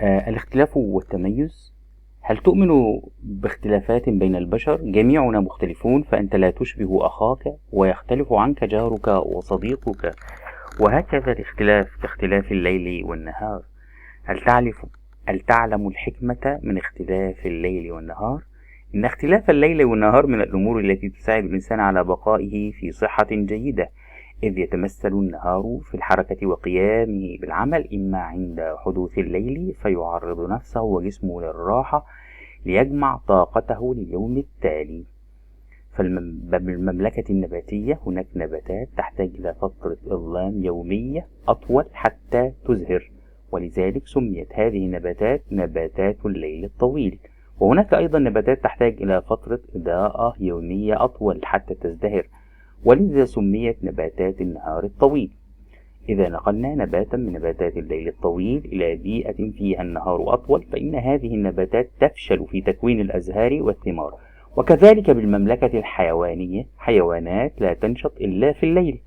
الاختلاف والتميز. هل تؤمن باختلافات بين البشر؟ جميعنا مختلفون، فأنت لا تشبه أخاك ويختلف عنك جارك وصديقك، وهكذا الاختلاف كاختلاف الليل والنهار. هل تعرف هل تعلم الحكمة من اختلاف الليل والنهار؟ إن اختلاف الليل والنهار من الأمور التي تساعد الإنسان على بقائه في صحة جيدة، إذ يتمثل النهار في الحركة وقيامه بالعمل، إما عند حدوث الليل فيعرض نفسه وجسمه للراحة ليجمع طاقته لليوم التالي. فالمملكة النباتية هناك نباتات تحتاج إلى فترة إظلام يومية أطول حتى تزهر، ولذلك سميت هذه النباتات نباتات الليل الطويل. وهناك أيضا نباتات تحتاج إلى فترة إضاءة يومية أطول حتى تزدهر، ولذا سميت نباتات النهار الطويل. إذا نقلنا نباتا من نباتات الليل الطويل إلى بيئة فيها النهار أطول، فإن هذه النباتات تفشل في تكوين الأزهار والثمار. وكذلك بالمملكة الحيوانية، حيوانات لا تنشط إلا في الليل،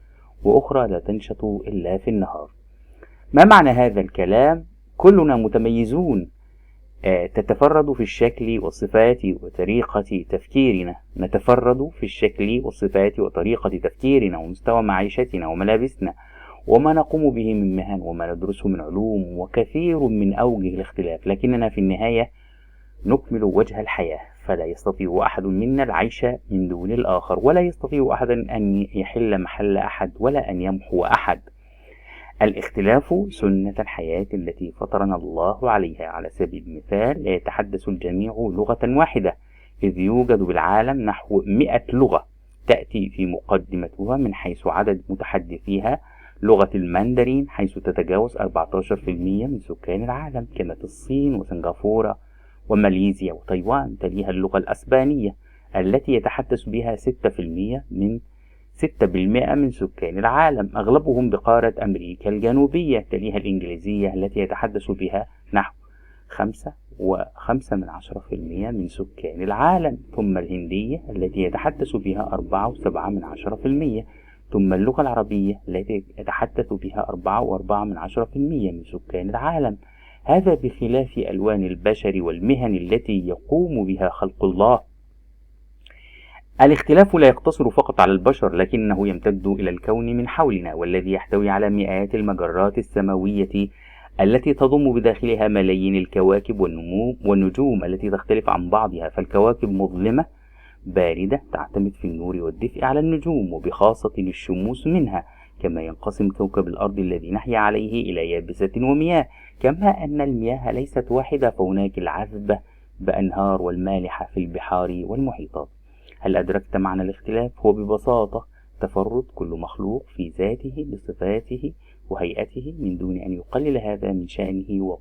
وأخرى لا تنشط إلا في النهار. ما معنى هذا الكلام؟ كلنا متميزون، تتفرد في الشكل والصفات وطريقة تفكيرنا، نتفرد في الشكل والصفات وطريقة تفكيرنا ومستوى معيشتنا وملابسنا وما نقوم به من مهن وما ندرسه من علوم وكثير من أوجه الاختلاف، لكننا في النهاية نكمل وجه الحياة، فلا يستطيع أحد منا العيش من دون الآخر، ولا يستطيع أحد أن يحل محل أحد ولا أن يمحو أحد. الاختلاف سنة الحياة التي فطرنا الله عليها. على سبيل المثال، لا يتحدث الجميع لغة واحدة، إذ يوجد بالعالم نحو 100 لغة، تأتي في مقدمتها من حيث عدد متحدثيها لغة الماندرين، حيث تتجاوز 14% من سكان العالم، كما في الصين وسنغافورة وماليزيا وتايوان. تليها اللغة الأسبانية التي يتحدث بها 6% من سكان العالم، أغلبهم بقارة أمريكا الجنوبية. تليها الإنجليزية التي يتحدث بها نحو 5.5% من سكان العالم، ثم الهندية التي يتحدث بها 4.7%، ثم اللغة العربية التي يتحدث بها 4.4% من سكان العالم. هذا بخلاف ألوان البشر والمهن التي يقوم بها خلق الله. الاختلاف لا يقتصر فقط على البشر، لكنه يمتد إلى الكون من حولنا، والذي يحتوي على مئات المجرات السماوية التي تضم بداخلها ملايين الكواكب والنجوم التي تختلف عن بعضها. فالكواكب مظلمة باردة تعتمد في النور والدفء على النجوم، وبخاصة الشموس منها، كما ينقسم كوكب الأرض الذي نحيا عليه إلى يابسة ومياه. كما أن المياه ليست واحدة، فهناك العذبة بأنهار والمالحة في البحار والمحيطات. هل أدركت معنى الاختلاف؟ هو ببساطة تفرد كل مخلوق في ذاته بصفاته وهيئته من دون أن يقلل هذا من شأنه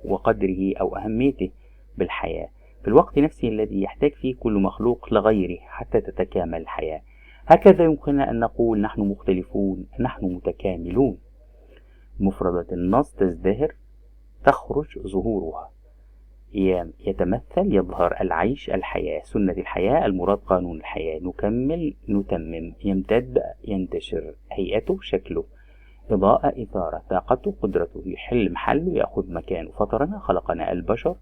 وقدره أو أهميته بالحياة، في الوقت نفسه الذي يحتاج فيه كل مخلوق لغيره حتى تتكامل الحياة. هكذا يمكننا أن نقول: نحن مختلفون، نحن متكاملون. مفردة النص: تزدهر، تخرج ظهورها، يتمثل، يظهر، العيش، الحياة، سنة الحياة، المراد قانون الحياة، نكمل، نتمم، يمتد، ينتشر، هيئته، شكله، إضاءة، إثارة، طاقته، قدرته، يحل محله، يأخذ مكانه. فطرنا، خلقنا البشر،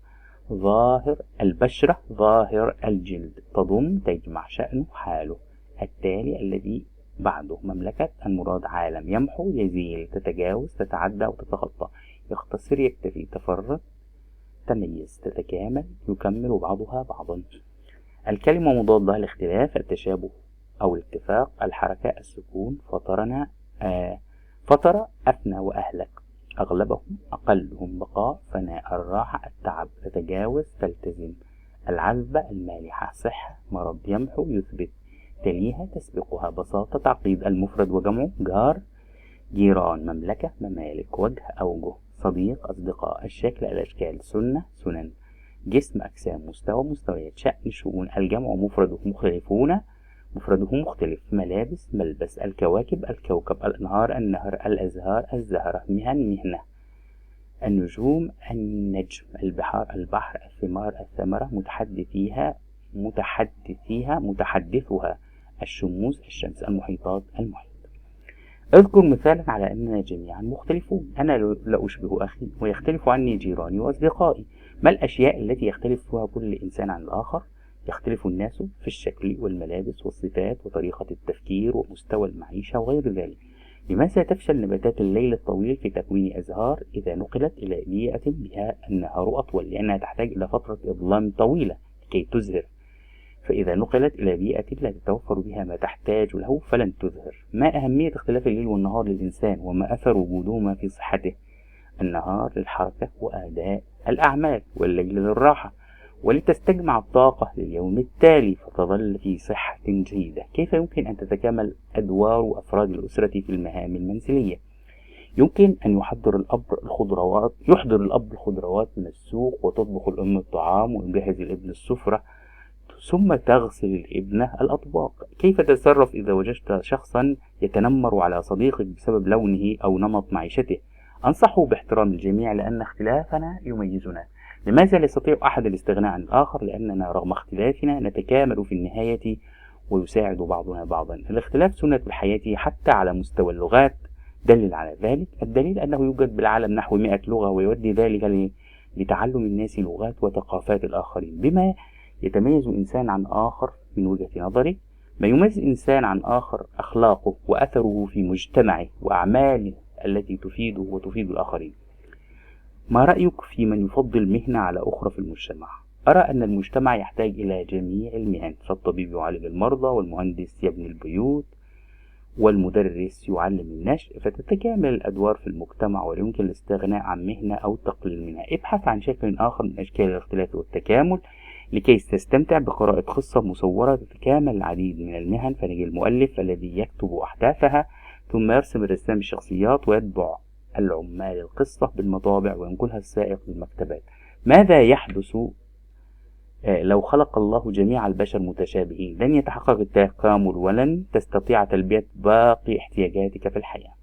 ظاهر البشرة، ظاهر الجلد، تضم، تجمع، شأنه، حاله. التالي الذي بعده: مملكة، المراد عالم، يمحو، يزيل، تتجاوز، تتعدى وتتخطى، يختصر، يكتفي، تفرد، تميز، تتكامل، يكمل بعضها بعضا. الكلمة مضادة: الاختلاف، التشابه أو الاتفاق، الحركة، السكون. فطرنا، فطر، أفنى وأهلك، أغلبهم، أقلهم بقاء، فناء، الراحة، التعب، تتجاوز، تلتزم، العذبة، المالحة، صحة، مرض، يمحو، يثبت. تليها، تسبقها، بساطة، تعقيد. المفرد وجمعه: جار، جيران، مملكة، ممالك، وجه، أوجه، صديق، أصدقاء، الشكل، الأشكال، سنة، سنن، جسم، أجسام، مستوى، مستويات، شأن، شؤون. الجمع مفرده مختلفون، مفرده مختلف، ملابس، ملبس، الكواكب، الكوكب، الأنهار، النهر، الأزهار، الزهرة، مهن، مهنة، النجوم، النجم، البحار، البحر، الثمار، الثمرة، متحدثها، الشموس، الشمس، المحيطات، المحيط. اذكر مثالا على أننا جميعا مختلفون. أنا لا أشبه أخي، ويختلف عني جيراني وأصدقائي. ما الأشياء التي يختلف فيها كل إنسان عن الآخر؟ يختلف الناس في الشكل والملابس والصفات وطريقة التفكير ومستوى المعيشة وغير ذلك. لماذا تفشل نباتات الليل الطويل في تكوين أزهار إذا نقلت إلى بيئة بها النهار أطول؟ لأنها تحتاج إلى فترة إظلام طويلة لكي تزهر، فإذا نقلت إلى بيئة لا تتوفر بها ما تحتاج له فلن تزهر. ما أهمية اختلاف الليل والنهار للإنسان، وما أثر وجودهما في صحته؟ النهار للحركة وأداء الأعمال، والليل للراحة ولتستجمع الطاقة لليوم التالي فتظل في صحة جيدة. كيف يمكن أن تتكامل أدوار أفراد الأسرة في المهام المنزلية؟ يمكن أن يحضر الأب الخضروات من السوق، وتطبخ الأم الطعام، ويجهز الابن السفرة، ثم تغسل الابنة الأطباق. كيف تتصرف إذا وجدت شخصا يتنمر على صديقك بسبب لونه أو نمط معيشته؟ أنصحه باحترام الجميع لأن اختلافنا يميزنا. لماذا لا يستطيع أحد الاستغناء عن الآخر؟ لأننا رغم اختلافنا نتكامل في النهاية ويساعد بعضنا بعضا. الاختلاف سنة الحياة حتى على مستوى اللغات. دلل على ذلك. الدليل أنه يوجد بالعالم نحو 100 لغة، ويؤدي ذلك لتعلم الناس لغات وثقافات الآخرين. بما يتميز إنسان عن آخر من وجهة نظري؟ ما يميز إنسان عن آخر أخلاقه وأثره في مجتمعه وأعماله التي تفيده وتفيد الآخرين. ما رأيك في من يفضل مهنة على أخرى في المجتمع؟ أرى أن المجتمع يحتاج إلى جميع المهن، فالطبيب يعالج المرضى، والمهندس يبني البيوت، والمدرس يعلم النشء، فتتكامل الأدوار في المجتمع ولا يمكن الاستغناء عن مهنة أو التقليل منها. ابحث عن شكل آخر من أشكال الاختلاف والتكامل لكي تستمتع بقراءة قصة مصورة تتكامل العديد من المهن. فنجي المؤلف الذي يكتب أحداثها، ثم يرسم الرسام الشخصيات، ويتبع العمال القصة بالمطابع، وينقلها السائق للمكتبات. ماذا يحدث لو خلق الله جميع البشر متشابهين؟ لن يتحقق التكامل ولن تستطيع تلبية باقي احتياجاتك في الحياة.